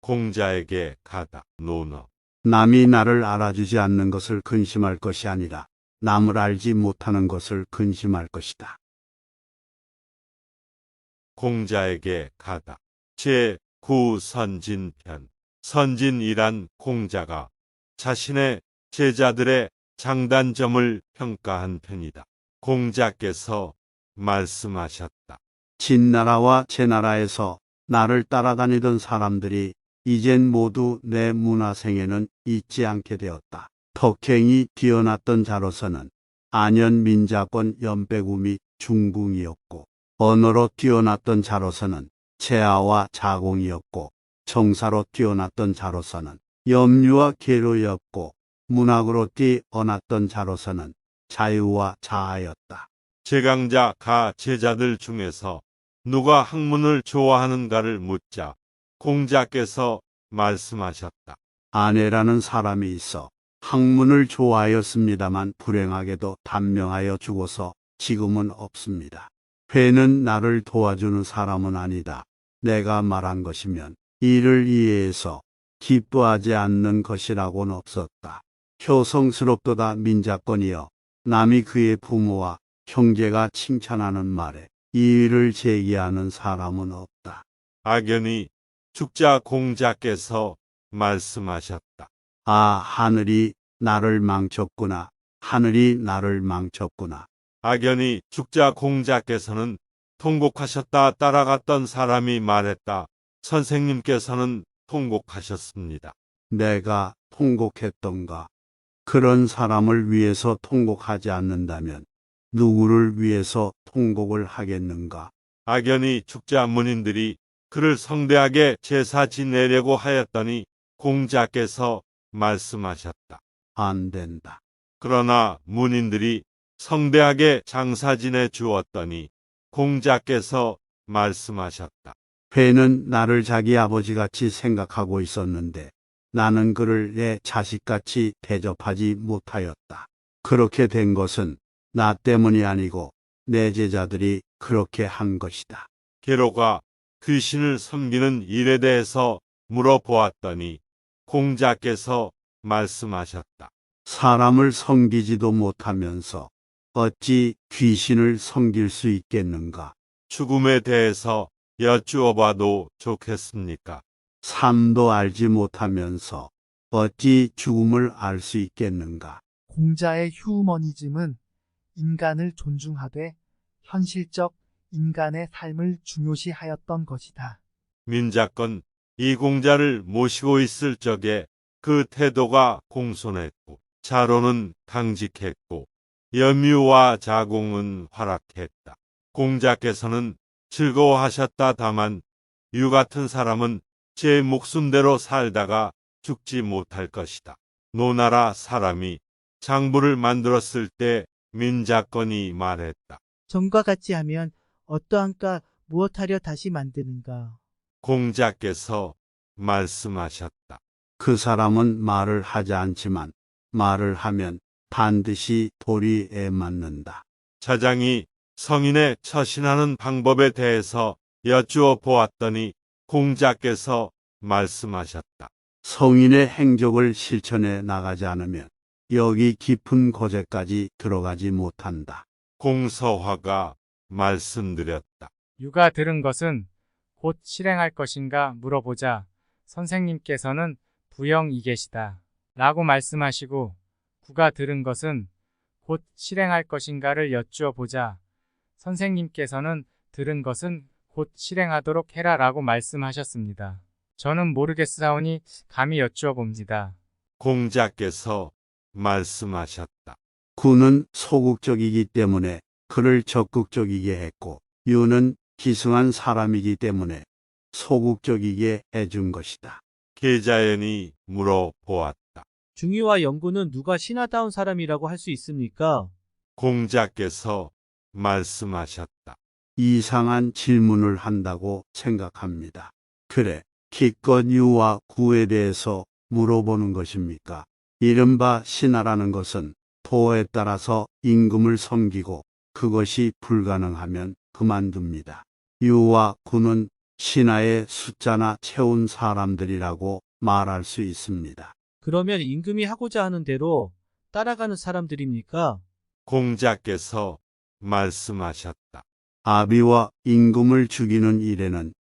공자에게 가다. 논어. 남이 나를 알아주지 않는 것을 근심할 것이 아니라 남을 알지 못하는 것을 근심할 것이다. 공자에게 가다. 제9선진편. 선진이란 공자가 자신의 제자들의 장단점을 평가한 편이다. 공자께서 말씀하셨다. 진나라와 제나라에서 나를 따라다니던 사람들이 이젠 모두 내 문화생에는 있지 않게 되었다. 덕행이 뛰어났던 자로서는 안현 민자권 연배구 및 중궁이었고, 언어로 뛰어났던 자로서는 채아와 자공이었고, 정사로 뛰어났던 자로서는 염류와 계로였고, 문학으로 뛰어났던 자로서는 자유와 자아였다. 제강자 가 제자들 중에서 누가 학문을 좋아하는가를 묻자 공자께서 말씀하셨다. 아내라는 사람이 있어 학문을 좋아하였습니다만 불행하게도 단명하여 죽어서 지금은 없습니다. 회는 나를 도와주는 사람은 아니다. 내가 말한 것이면 이를 이해해서 기뻐하지 않는 것이라고는 없었다. 효성스럽도다 민자권이여. 남이 그의 부모와 형제가 칭찬하는 말에 이의를 제기하는 사람은 없다. 악연히 죽자 공자께서 말씀하셨다. 아, 하늘이 나를 망쳤구나. 하늘이 나를 망쳤구나. 악연히 죽자 공자께서는 통곡하셨다. 따라갔던 사람이 말했다. 선생님께서는 통곡하셨습니다. 내가 통곡했던가. 그런 사람을 위해서 통곡하지 않는다면 누구를 위해서 통곡을 하겠는가? 악연히 죽자 문인들이 그를 성대하게 제사 지내려고 하였더니 공자께서 말씀하셨다. 안 된다. 그러나 문인들이 성대하게 장사 지내 주었더니 공자께서 말씀하셨다. 회는 나를 자기 아버지같이 생각하고 있었는데 나는 그를 내 자식같이 대접하지 못하였다. 그렇게 된 것은 나 때문이 아니고 내 제자들이 그렇게 한 것이다. 게로가 귀신을 섬기는 일에 대해서 물어보았더니 공자께서 말씀하셨다. 사람을 섬기지도 못하면서 어찌 귀신을 섬길 수 있겠는가? 죽음에 대해서 여쭈어봐도 좋겠습니까? 삶도 알지 못하면서 어찌 죽음을 알 수 있겠는가? 공자의 휴머니즘은 인간을 존중하되 현실적 인간의 삶을 중요시하였던 것이다. 민자건 이 공자를 모시고 있을 적에 그 태도가 공손했고 자로는 강직했고 염유와 자공은 활약했다. 공자께서는 즐거워하셨다. 다만 유 같은 사람은 제 목숨대로 살다가 죽지 못할 것이다. 노나라 사람이 장부를 만들었을 때 민자건이 말했다. 전과 같이 하면 어떠한가 무엇하려 다시 만드는가. 공자께서 말씀하셨다. 그 사람은 말을 하지 않지만 말을 하면 반드시 도리에 맞는다. 차장이 성인의 처신하는 방법에 대해서 여쭈어 보았더니 공자께서 말씀하셨다. 성인의 행적을 실천해 나가지 않으면 여기 깊은 곳에까지 들어가지 못한다. 공서화가 말씀드렸다. 유가 들은 것은 곧 실행할 것인가 물어보자 선생님께서는 부영이 계시다 라고 말씀하시고 구가 들은 것은 곧 실행할 것인가를 여쭈어 보자 선생님께서는 들은 것은 곧 실행하도록 해라 라고 말씀하셨습니다. 저는 모르겠사오니 감히 여쭈어 봅니다. 공자께서 말씀하셨다. 구는 소극적이기 때문에 그를 적극적이게 했고 유는 기승한 사람이기 때문에 소극적이게 해준 것이다. 계자연이 물어보았다. 중의와 영구는 누가 신하다운 사람이라고 할 수 있습니까? 공자께서 말씀하셨다. 이상한 질문을 한다고 생각합니다. 그래, 기껏 유와 구에 대해서 물어보는 것입니까? 이른바 신하라는 것은 도에 따라서 임금을 섬기고 그것이 불가능하면 그만둡니다. 유와 구는 신하의 숫자나 채운 사람들이라고 말할 수 있습니다. 그러면 임금이 하고자 하는 대로 따라가는 사람들입니까? 공자께서 말씀하셨다. 아비와 임금을 죽이는 일에는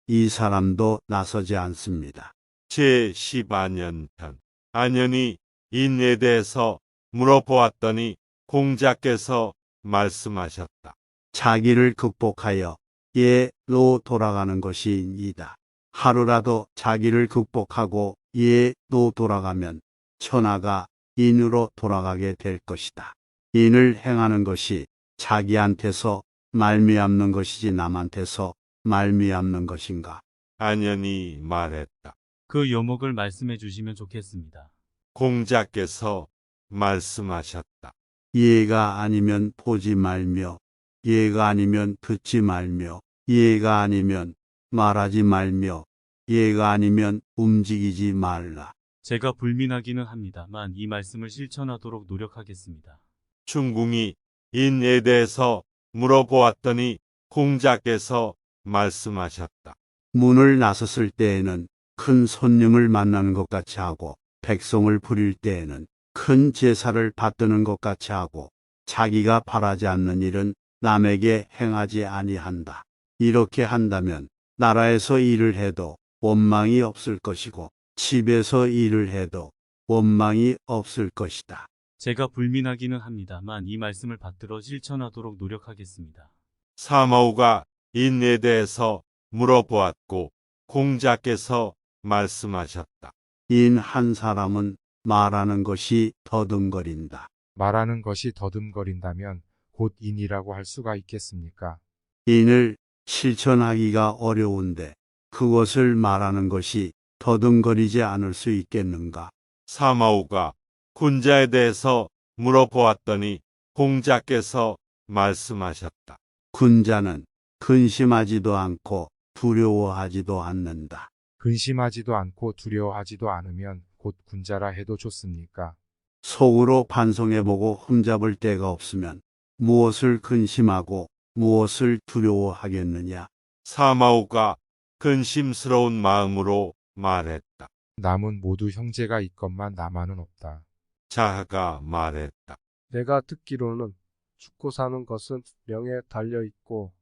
이 사람도 나서지 않습니다. 제14년 편 안연이 인에 대해서 물어보았더니 공자께서 말씀하셨다. 자기를 극복하여 예로 돌아가는 것이이다. 하루라도 자기를 극복하고 예로 돌아가면 천하가 인으로 돌아가게 될 것이다. 인을 행하는 것이 자기한테서 말미암는 것이지 남한테서 말미암는 것인가? 안연이 말했다. 그 요목을 말씀해 주시면 좋겠습니다. 공자께서 말씀하셨다. 예가 아니면 보지 말며, 예가 아니면 듣지 말며, 예가 아니면 말하지 말며, 예가 아니면 움직이지 말라. 제가 불민하기는 합니다만 이 말씀을 실천하도록 노력하겠습니다. 중궁이 인에 대해서 물어보았더니 공자께서 말씀하셨다. 문을 나섰을 때에는 큰 손님을 만나는 것 같이 하고, 백성을 부릴 때에는 큰 제사를 받드는 것 같이 하고, 자기가 바라지 않는 일은 남에게 행하지 아니한다. 이렇게 한다면 나라에서 일을 해도 원망이 없을 것이고, 집에서 일을 해도 원망이 없을 것이다. 제가 불민하기는 합니다만 이 말씀을 받들어 실천하도록 노력하겠습니다. 사마우가 인에 대해서 물어보았고 공자께서 말씀하셨다. 인 한 사람은 말하는 것이 더듬거린다. 말하는 것이 더듬거린다면 곧 인이라고 할 수가 있겠습니까? 인을 실천하기가 어려운데 그것을 말하는 것이 더듬거리지 않을 수 있겠는가? 사마우가 군자에 대해서 물어보았더니 공자께서 말씀하셨다. 군자는 근심하지도 않고 두려워하지도 않는다. 근심하지도 않고 두려워하지도 않으면 곧 군자라 해도 좋습니까? 속으로 반성해보고 흠잡을 데가 없으면 무엇을 근심하고 무엇을 두려워하겠느냐? 사마우가 근심스러운 마음으로 말했다. 남은 모두 형제가 있건만 나만은 없다. 자하가 말했다. 내가 듣기로는 죽고 사는 것은 명에 달려 있고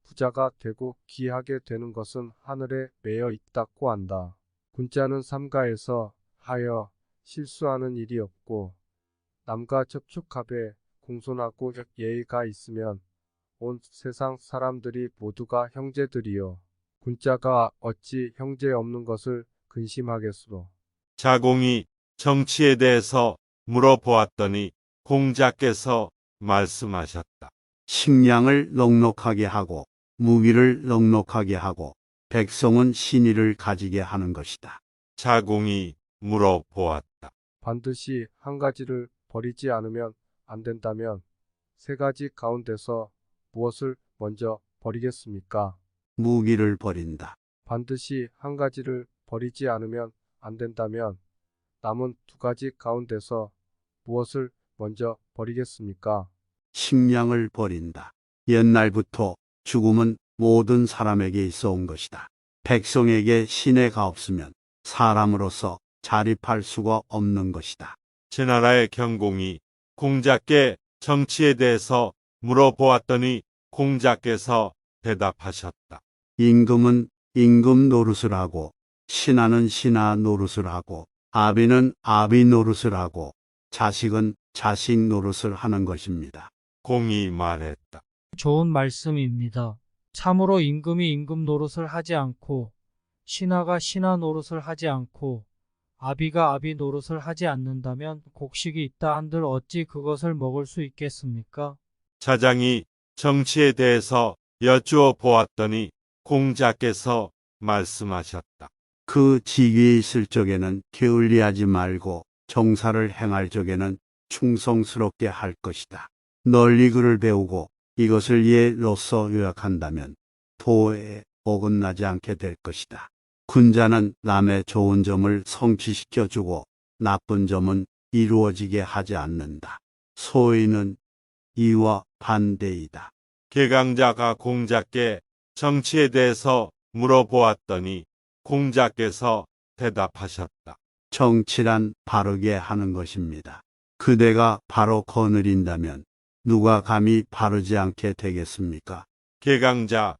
부자가 되고 귀하게 되는 것은 하늘에 매여 있다고 한다. 군자는 삼가에서 하여 실수하는 일이 없고 남과 접촉하되 공손하고 예의가 있으면 온 세상 사람들이 모두가 형제들이요. 군자가 어찌 형제 없는 것을 근심하겠소. 자공이 정치에 대해서 물어보았더니 공자께서 말씀하셨다. 식량을 넉넉하게 하고 무기를 넉넉하게 하고 백성은 신의를 가지게 하는 것이다. 자공이 물어보았다. 반드시 한 가지를 버리지 않으면 안 된다면 세 가지 가운데서 무엇을 먼저 버리겠습니까? 무기를 버린다. 반드시 한 가지를 버리지 않으면 안 된다면 남은 두 가지 가운데서 무엇을 먼저 버리겠습니까? 식량을 버린다. 옛날부터 죽음은 모든 사람에게 있어 온 것이다. 백성에게 신의가 없으면 사람으로서 자립할 수가 없는 것이다. 제나라의 경공이 공자께 정치에 대해서 물어보았더니 공자께서 대답하셨다. 임금은 임금 노릇을 하고 신하는 신하 노릇을 하고 아비는 아비 노릇을 하고 자식은 자식 노릇을 하는 것입니다. 공이 말했다. 좋은 말씀입니다. 참으로 임금이 임금 노릇을 하지 않고 신하가 신하 노릇을 하지 않고 아비가 아비 노릇을 하지 않는다면 곡식이 있다 한들 어찌 그것을 먹을 수 있겠습니까? 자장이 정치에 대해서 여쭈어 보았더니 공자께서 말씀하셨다. 그 직위에 있을 적에는 게을리하지 말고 정사를 행할 적에는 충성스럽게 할 것이다. 널리 글을 배우고 이것을 예로서 요약한다면 도에 어긋나지 않게 될 것이다. 군자는 남의 좋은 점을 성취시켜주고 나쁜 점은 이루어지게 하지 않는다. 소인은 이와 반대이다. 개강자가 공자께 정치에 대해서 물어보았더니 공자께서 대답하셨다. 정치란 바르게 하는 것입니다. 그대가 바로 거느린다면 누가 감히 바르지 않게 되겠습니까? 개강자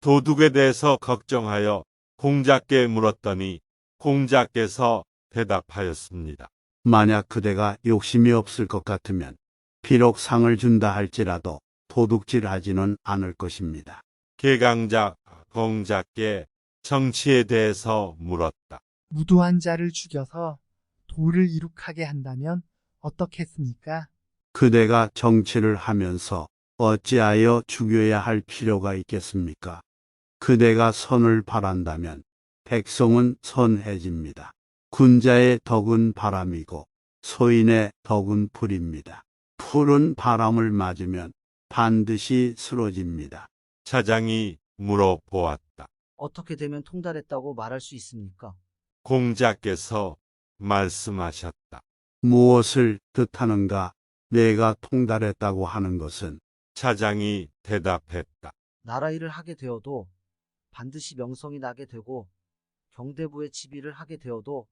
도둑에 대해서 걱정하여 공자께 물었더니 공자께서 대답하였습니다. 만약 그대가 욕심이 없을 것 같으면 비록 상을 준다 할지라도 도둑질하지는 않을 것입니다. 개강자 공자께 정치에 대해서 물었다. 무도한 자를 죽여서 도를 이룩하게 한다면 어떻겠습니까? 그대가 정치를 하면서 어찌하여 죽여야 할 필요가 있겠습니까? 그대가 선을 바란다면 백성은 선해집니다. 군자의 덕은 바람이고 소인의 덕은 불입니다. 풀은 바람을 맞으면 반드시 쓰러집니다. 차장이 물어보았다. 어떻게 되면 통달했다고 말할 수 있습니까? 공자께서 말씀하셨다. 무엇을 뜻하는가? 내가 통달했다고 하는 것은 차장이 대답했다. 나라 일을 하게 되어도 반드시 명성이 나게 되고 경대부의 지휘를 하게 되어도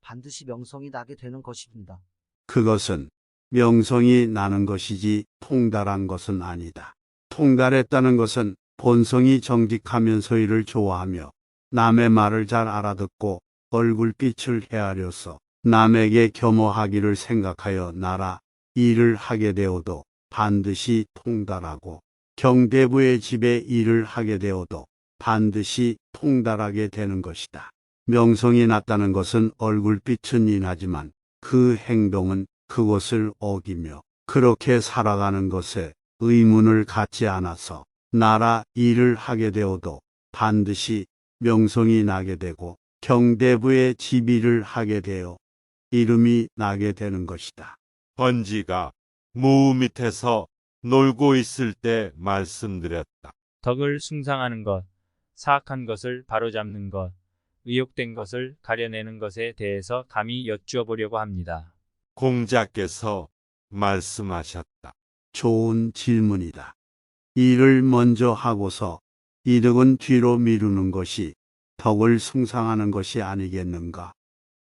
반드시 명성이 나게 되는 것입니다. 그것은 명성이 나는 것이지 통달한 것은 아니다. 통달했다는 것은 본성이 정직하면서 일을 좋아하며 남의 말을 잘 알아듣고 얼굴빛을 헤아려서 남에게 겸허하기를 생각하여 나라 일을 하게 되어도 반드시 통달하고 경대부의 집에 일을 하게 되어도 반드시 통달하게 되는 것이다. 명성이 낮다는 것은 얼굴빛은 인하지만 그 행동은 그것을 어기며 그렇게 살아가는 것에 의문을 갖지 않아서 나라 일을 하게 되어도 반드시 명성이 나게 되고 경대부의 지휘를 하게 되어 이름이 나게 되는 것이다. 번지가 무 밑에서 놀고 있을 때 말씀드렸다. 덕을 숭상하는 것, 사악한 것을 바로잡는 것, 의욕된 것을 가려내는 것에 대해서 감히 여쭈어 보려고 합니다. 공자께서 말씀하셨다. 좋은 질문이다. 일을 먼저 하고서 이득은 뒤로 미루는 것이 덕을 숭상하는 것이 아니겠는가?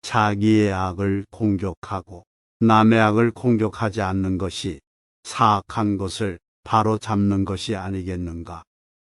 자기의 악을 공격하고 남의 악을 공격하지 않는 것이 사악한 것을 바로 잡는 것이 아니겠는가?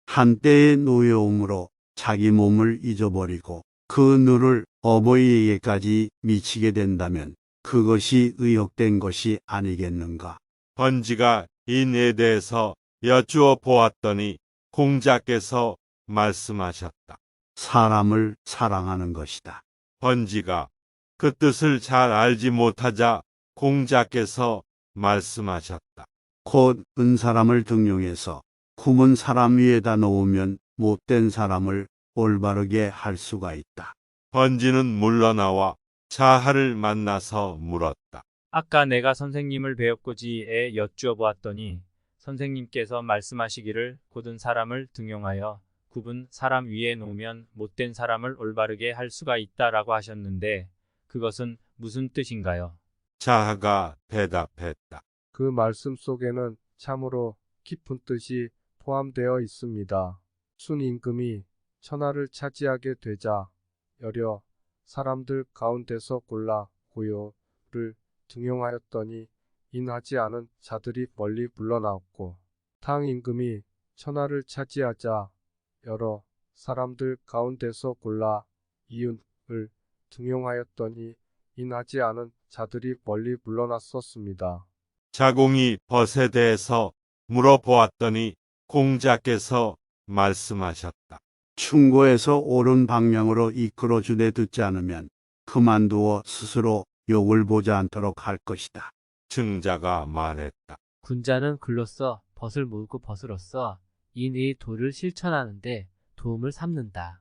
한때의 노여움으로 자기 몸을 잊어버리고 그 누를 어버이에게까지 미치게 된다면 그것이 의욕된 것이 아니겠는가? 번지가 인에 대해서 여쭈어 보았더니 공자께서 말씀하셨다. 사람을 사랑하는 것이다. 번지가 그 뜻을 잘 알지 못하자 공자께서 말씀하셨다. 곧 은사람을 등용해서 굶은 사람 위에다 놓으면 못된 사람을 올바르게 할 수가 있다. 번지는 물러나와 자하를 만나서 물었다. 아까 내가 선생님을 배웠고지에 여쭈어 보았더니 선생님께서 말씀하시기를 곧은 사람을 등용하여 굽은 사람 위에 놓으면 못된 사람을 올바르게 할 수가 있다라고 하셨는데 그것은 무슨 뜻인가요? 자하가 대답했다. 그 말씀 속에는 참으로 깊은 뜻이 포함되어 있습니다. 순임금이 천하를 차지하게 되자 여려 사람들 가운데서 골라 고요를 등용하였더니 인하지 않은 자들이 멀리 물러나왔고 탕임금이 천하를 차지하자 여러 사람들 가운데서 골라 이윤을 등용하였더니 인하지 않은 자들이 멀리 물러났었습니다. 자공이 벗에 대해서 물어보았더니 공자께서 말씀하셨다. 충고에서 옳은 방향으로 이끌어 주되 듣지 않으면 그만두어 스스로 욕을 보지 않도록 할 것이다. 증자가 말했다. 군자는 글로써 벗을 모으고 벗으로써 인의 도를 실천하는데 도움을 삼는다.